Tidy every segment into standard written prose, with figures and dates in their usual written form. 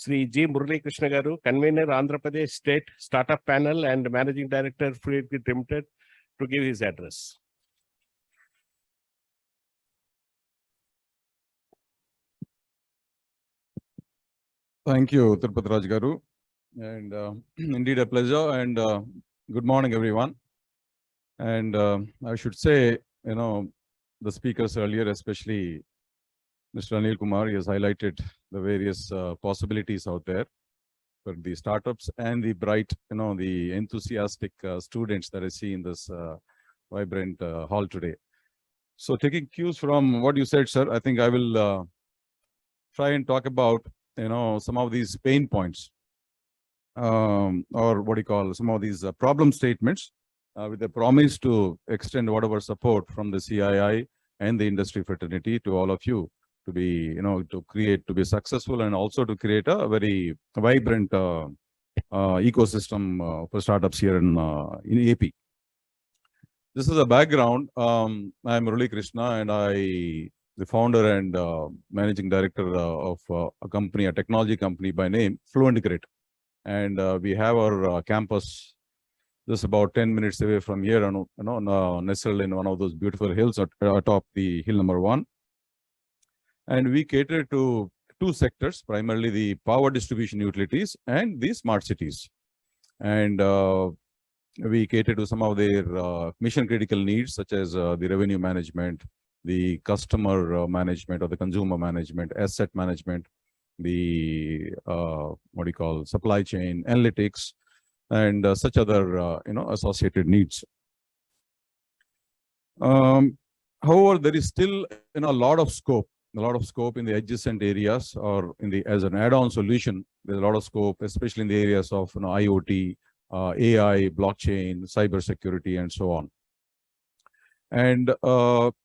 Sri G. Murali Krishna Garu, Convenor, Andhra Pradesh State Startup Panel and Managing Director, Fluentgrid Ltd, to give his address. Thank you, Tirupati Garu, and indeed a pleasure. And good morning, everyone. And I should say, the speakers earlier, especially Mr. Anil Kumar, he has highlighted the various possibilities out there for the startups and the bright, the enthusiastic students that I see in this vibrant hall today. So taking cues from what you said, sir, I think I will try and talk about, some of these pain points or what do you call some of these problem statements with the promise to extend whatever support from the CII and the industry fraternity to all of you to be, to be successful and also to create a very vibrant ecosystem for startups here in AP. This is a background. I'm Murali Krishna, and the founder and managing director of a company, a technology company by name Fluentgrid. And we have our campus just about 10 minutes away from here, nestled in one of those beautiful hills atop the hill number 1. And we cater to two sectors, primarily the power distribution utilities and the smart cities. And we cater to some of their mission critical needs, such as the revenue management, the customer management or the consumer management, asset management, the supply chain, analytics, and such other associated needs. However, there is still a lot of scope in the adjacent areas, or as an add-on solution. There's a lot of scope, especially in the areas of IoT, AI, blockchain, cybersecurity, and so on. And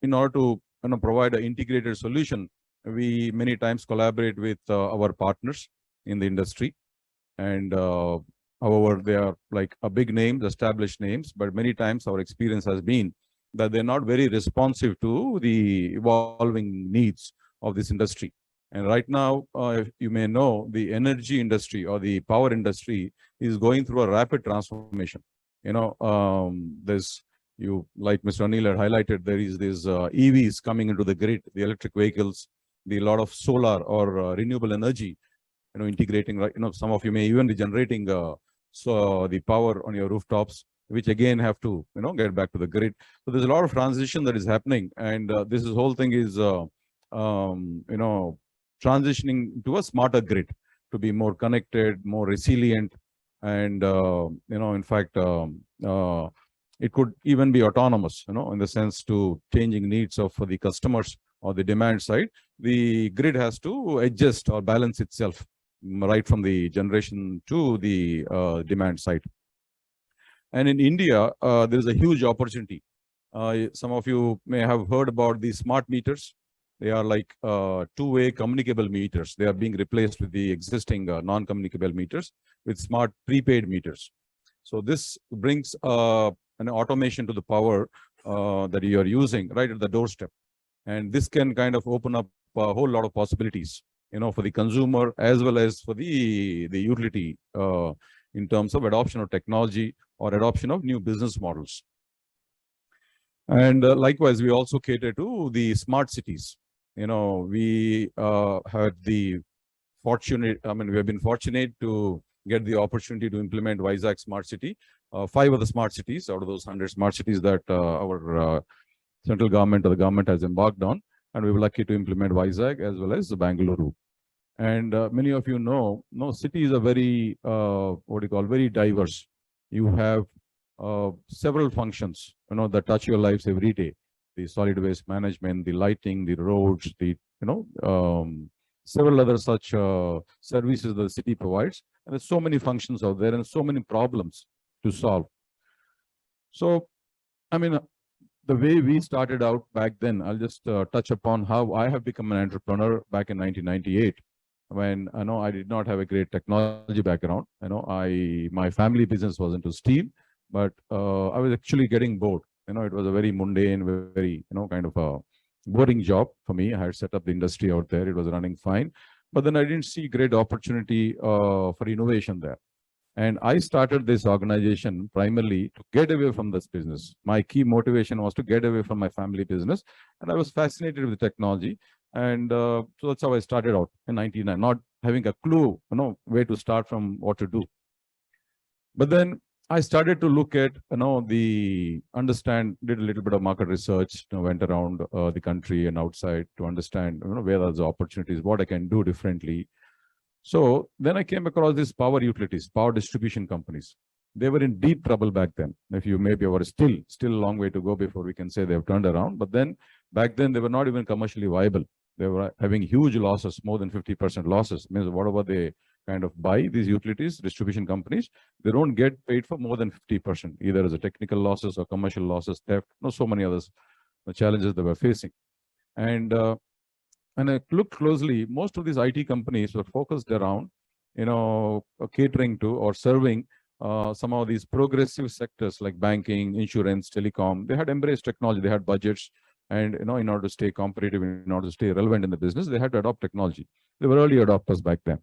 in order to provide an integrated solution, we many times collaborate with our partners in the industry. And however, they are like a big names, established names, but many times our experience has been that they're not very responsive to the evolving needs of this industry. And right now, if you may know, the energy industry or the power industry is going through a rapid transformation. Like Mr. Anil had highlighted, there is these EVs coming into the grid, the electric vehicles, the lot of solar or renewable energy, integrating, some of you may even be generating the power on your rooftops, which again have to, get back to the grid. So there's a lot of transition that is happening, and this whole thing is, transitioning to a smarter grid to be more connected, more resilient, and in fact, it could even be autonomous, in the sense to changing needs of the customers or the demand side. The grid has to adjust or balance itself right from the generation to the demand side. And in India, there is a huge opportunity. Some of you may have heard about the smart meters. They are like two-way communicable meters. They are being replaced with the existing non-communicable meters with smart prepaid meters. So this brings an automation to the power that you are using right at the doorstep. And this can kind of open up a whole lot of possibilities, for the consumer as well as for the utility in terms of adoption of technology or adoption of new business models. And likewise, we also cater to the smart cities. We had the fortunate, we have been fortunate to get the opportunity to implement Vizag Smart City, 5 of the smart cities out of those 100 smart cities that our central government or the government has embarked on. And we were lucky to implement Vizag as well as Bangalore. And many of you know, cities are very, very diverse. You have several functions, that touch your lives every day. The solid waste management, the lighting, the roads, the, several other such services the city provides. And there's so many functions out there and so many problems to solve. So, the way we started out back then, I'll just touch upon how I have become an entrepreneur back in 1998. When I did not have a great technology background. My family business was into steel, but I was actually getting bored. It was a very mundane, very, kind of a boring job for me. I had set up the industry out there. It was running fine. but then I didn't see great opportunity for innovation there. And I started this organization primarily to get away from this business. My key motivation was to get away from my family business. And I was fascinated with technology. And so that's how I started out in 1999, not having a clue, where to start from, what to do. But then I started to look at, did a little bit of market research, went around the country and outside to understand, where are the opportunities, what I can do differently. So then I came across these power utilities, power distribution companies. They were in deep trouble back then. If you maybe were still a long way to go before we can say they have turned around. But then back then they were not even commercially viable. They were having huge losses, more than 50% losses. Means whatever they kind of buy, these utilities, distribution companies, they don't get paid for more than 50%, either as a technical losses or commercial losses, theft, so many others, the challenges they were facing. And I looked closely, most of these IT companies were focused around, catering to or serving some of these progressive sectors like banking, insurance, telecom. They had embraced technology, they had budgets, and in order to stay competitive, in order to stay relevant in the business, they had to adopt technology. They were early adopters back then.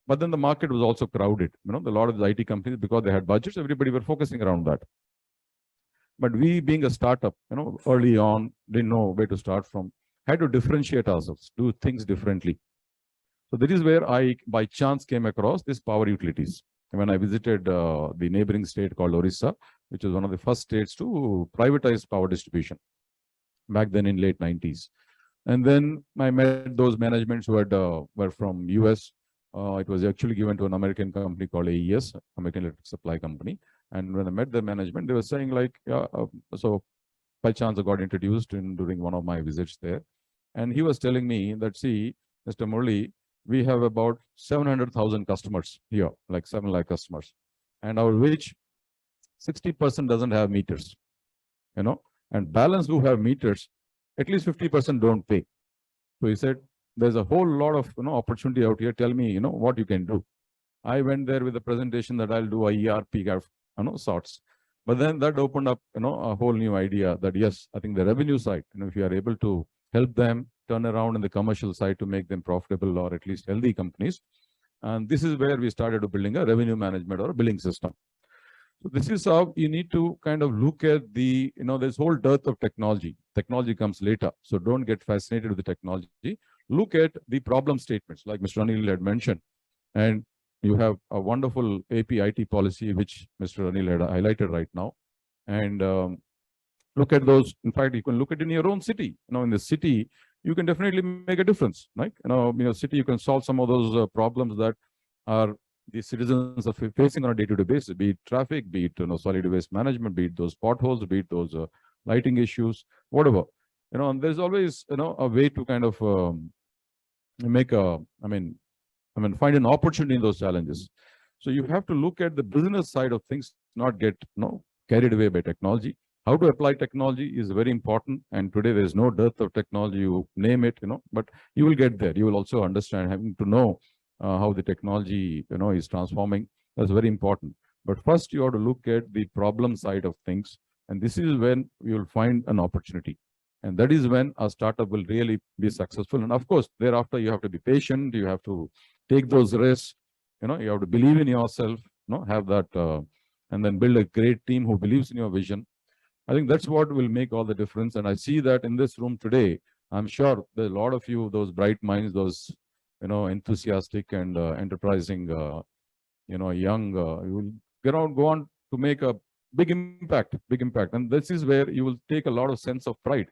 But then the market was also crowded. A lot of the IT companies, because they had budgets, everybody were focusing around that. But we, being a startup, early on, didn't know where to start from, had to differentiate ourselves, do things differently. So that is where I, by chance, came across these power utilities. When I visited the neighboring state called Orissa, which was one of the first states to privatize power distribution back then in late 90s. And then I met those managements who had, were from US. It was actually given to an American company called AES, American Electric Supply Company. And when I met the management, they were saying like, so by chance I got introduced during one of my visits there. And he was telling me that, see, Mr. Murali, we have about 700,000 customers here, like 7 lakh customers. And out of which 60% doesn't have meters, and balance who have meters, at least 50% don't pay. So he said, there's a whole lot of opportunity out here. Tell me, what you can do. I went there with a presentation that I'll do a ERP, sorts. But then that opened up, a whole new idea that yes, I think the revenue side, if you are able to help them turn around in the commercial side to make them profitable or at least healthy companies. And this is where we started building a revenue management or a billing system. So this is how you need to kind of look at the, this whole dearth of technology. Technology comes later. So don't get fascinated with the technology. Look at the problem statements like Mr. Anil had mentioned. And you have a wonderful AP-IT policy, which Mr. Anil had highlighted right now. And look at those. In fact, you can look at it in your own city. In the city, you can definitely make a difference. Right? In your city, you can solve some of those problems that are the citizens are facing on a day-to-day basis, be it traffic, be it solid waste management, be it those potholes, be it those lighting issues, whatever. And there's always a way to kind of make a, find an opportunity in those challenges. So you have to look at the business side of things, not get carried away by technology. How to apply technology is very important. And today there's no dearth of technology. You name it, but you will get there. You will also understand, having to know how the technology, is transforming. That's very important. But first, you have to look at the problem side of things. And this is when you will find an opportunity. And that is when a startup will really be successful. And of course, thereafter, you have to be patient. You have to take those risks. You have to believe in yourself, have that, and then build a great team who believes in your vision. I think that's what will make all the difference. And I see that in this room today. I'm sure there's a lot of you, those bright minds, those enthusiastic and enterprising, young, you will go on to make a big impact. And this is where you will take a lot of sense of pride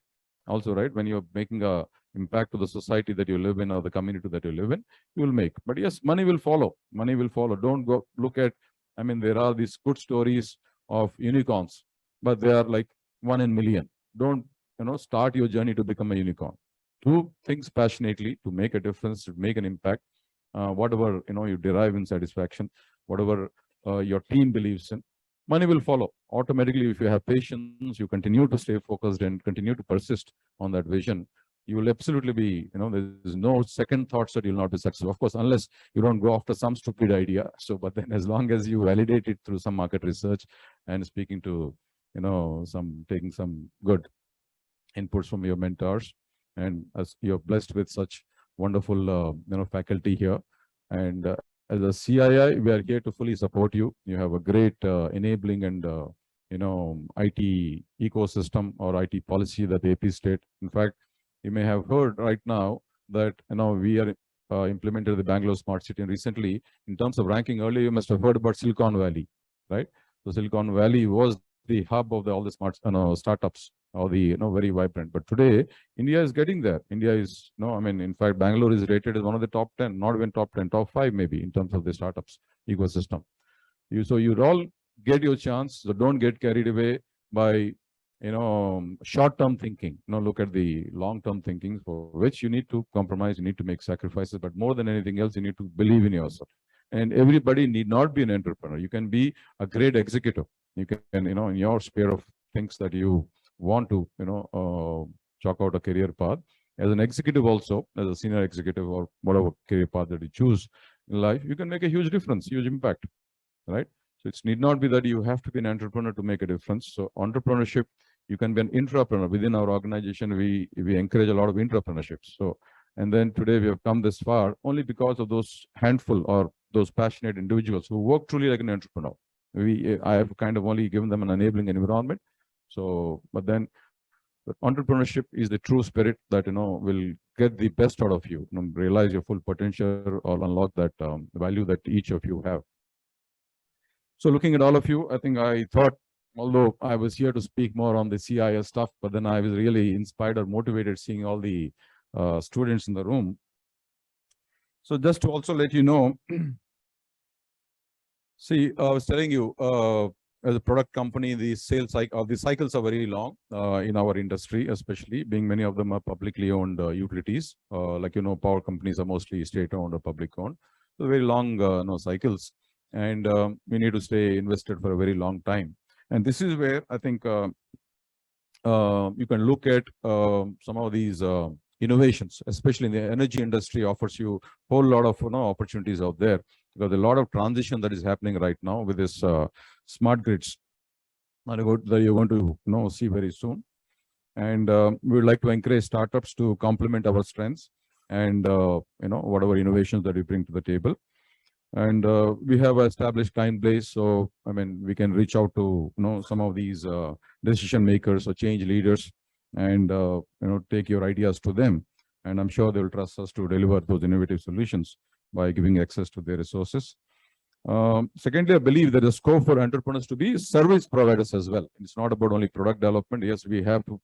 also, right? When you're making a impact to the society that you live in or the community that you live in, you will make. But yes, money will follow. Don't go look at, there are these good stories of unicorns, but they are like 1 in a million. Don't, start your journey to become a unicorn. Do things passionately to make a difference, to make an impact, whatever, you derive in satisfaction, whatever your team believes in, money will follow automatically. If you have patience, you continue to stay focused and continue to persist on that vision, you will absolutely be, there's no second thoughts that you'll not be successful. Of course, unless you don't go after some stupid idea. So, but then as long as you validate it through some market research and speaking to, taking some good inputs from your mentors, and as you're blessed with such wonderful, faculty here. And as a CII, we are here to fully support you. You have a great enabling and IT ecosystem or IT policy that AP state. In fact, you may have heard right now that we are implemented the Bangalore Smart City, and recently, in terms of ranking, earlier you must have heard about Silicon Valley, right? So Silicon Valley was the hub of all the smart startups, or the very vibrant. But today, India is getting there. India is in fact, Bangalore is rated as one of the top 10, not even top 10, top 5 maybe in terms of the startups ecosystem. So you all get your chance. So don't get carried away by short-term thinking. Look at the long-term thinking, for which you need to compromise, you need to make sacrifices, but more than anything else, you need to believe in yourself. And everybody need not be an entrepreneur. You can be a great executive. You can, in your sphere of things that you want to, chalk out a career path. As an executive also, as a senior executive or whatever career path that you choose in life, you can make a huge difference, huge impact, right? So it need not be that you have to be an entrepreneur to make a difference. So entrepreneurship, you can be an intrapreneur. Within our organization, we encourage a lot of intrapreneurships. So, and then today we have come this far only because of those handful or those passionate individuals who work truly like an entrepreneur. I have kind of only given them an enabling environment. So, but then entrepreneurship is the true spirit that will get the best out of you, realize your full potential or unlock that value that each of you have. So looking at all of you, I think I thought, although I was here to speak more on the CIS stuff, but then I was really inspired or motivated seeing all the students in the room. So just to also let you know, see, I was telling you, as a product company, the sales cycle, the cycles are very long in our industry, especially being many of them are publicly owned utilities. Like, power companies are mostly state-owned or public-owned. So very long cycles. And we need to stay invested for a very long time. And this is where I think you can look at some of these innovations, especially in the energy industry, offers you a whole lot of opportunities out there, because a lot of transition that is happening right now with this smart grids that you're going to see very soon. And we would like to encourage startups to complement our strengths and whatever innovations that we bring to the table. And we have established client base, so we can reach out to some of these decision makers or change leaders, and take your ideas to them. And I'm sure they will trust us to deliver those innovative solutions by giving access to their resources. Secondly, I believe there is scope for entrepreneurs to be service providers as well. It's not about only product development. Yes, we have to,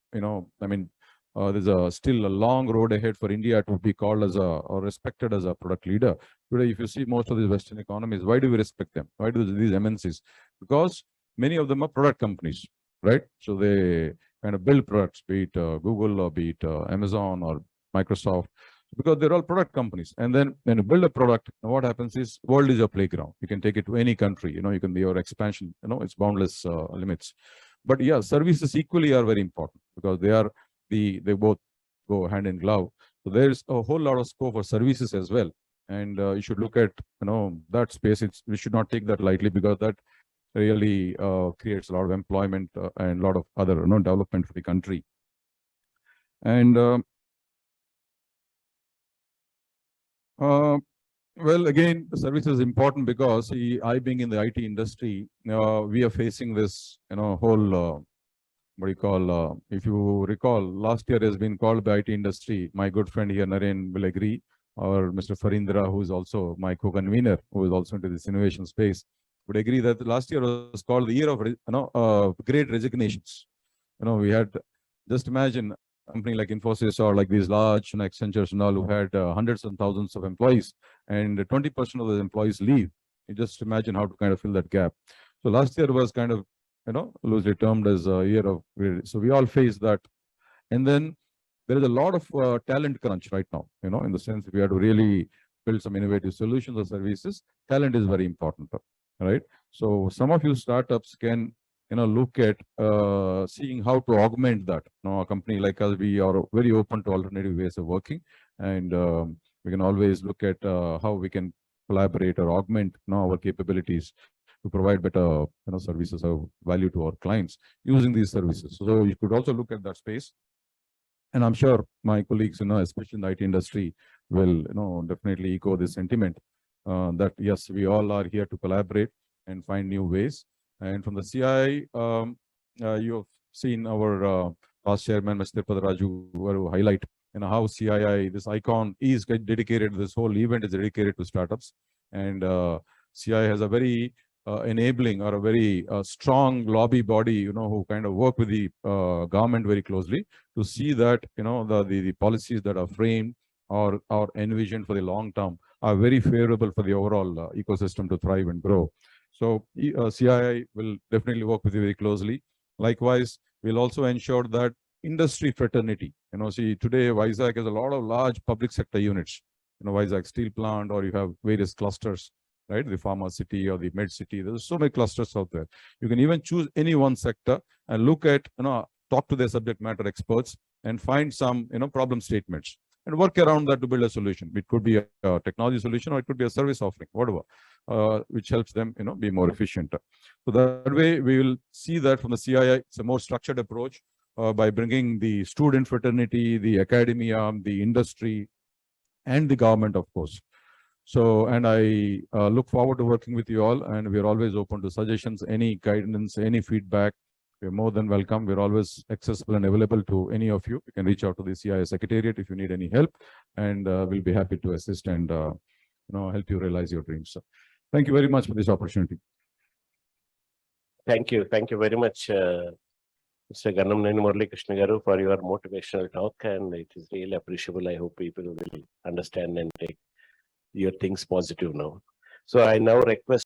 there's still a long road ahead for India to be called as or respected as a product leader. Today, if you see most of these Western economies, why do we respect them? Why do these MNCs? Because many of them are product companies, right? So they kind of build products, be it Google or be it Amazon or Microsoft, because they're all product companies. And then when you build a product, what happens is world is your playground. You can take it to any country, you can be your expansion, it's boundless limits. But yeah, services equally are very important, because they both go hand in glove. So there's a whole lot of scope for services as well. And you should look at, that space. We should not take that lightly, because that really creates a lot of employment and a lot of other development for the country. And well, again, the service is important because I being in the IT industry, we are facing this, whole, what do you call, if you recall, last year has been called by IT industry. My good friend here, Naren, will agree, or Mr. Farindra, who is also my co-convener, who is also into this innovation space, would agree that last year was called the year of great resignations. We had, just imagine, a company like Infosys or like these large Accentures and all, who had hundreds and thousands of employees, and 20% of the employees leave. You just imagine how to kind of fill that gap. So last year was kind of, loosely termed as a year of, so we all face that. And then there is a lot of talent crunch right now, in the sense we have to really build some innovative solutions or services. Talent is very important, right? So some of you startups can, look at seeing how to augment that. A company like us, we are very open to alternative ways of working, and we can always look at how we can collaborate or augment our capabilities to provide better services of value to our clients using these services. So you could also look at that space. And I'm sure my colleagues, especially in the IT industry, will, definitely echo this sentiment that yes, we all are here to collaborate and find new ways. And from the CII, you have seen our past chairman, Mr. Raju, highlight how CII, this ICONN is dedicated, this whole event is dedicated to startups. And CII has a very enabling or a very strong lobby body, who kind of work with the government very closely to see that, the policies that are framed or envisioned for the long term are very favorable for the overall ecosystem to thrive and grow. So CII will definitely work with you very closely. Likewise, we'll also ensure that industry fraternity, see today Vizag has a lot of large public sector units, Vizag steel plant, or you have various clusters, right? The pharma city or the med city. There's so many clusters out there. You can even choose any one sector and look at, talk to their subject matter experts and find some, problem statements and work around that to build a solution. It could be a technology solution or it could be a service offering, whatever, which helps them, be more efficient. So that way we will see that from the CII, it's a more structured approach by bringing the student fraternity, the academia, the industry, and the government, of course. So, and I look forward to working with you all, and we're always open to suggestions, any guidance, any feedback. We're more than welcome. We're always accessible and available to any of you. You can reach out to the CII Secretariat if you need any help, and we'll be happy to assist and help you realize your dreams. So, thank you very much for this opportunity. Thank you. Thank you very much, Mr. Murali Krishna Garu, for your motivational talk, and it is really appreciable. I hope people will understand and take your things positive now. So I now request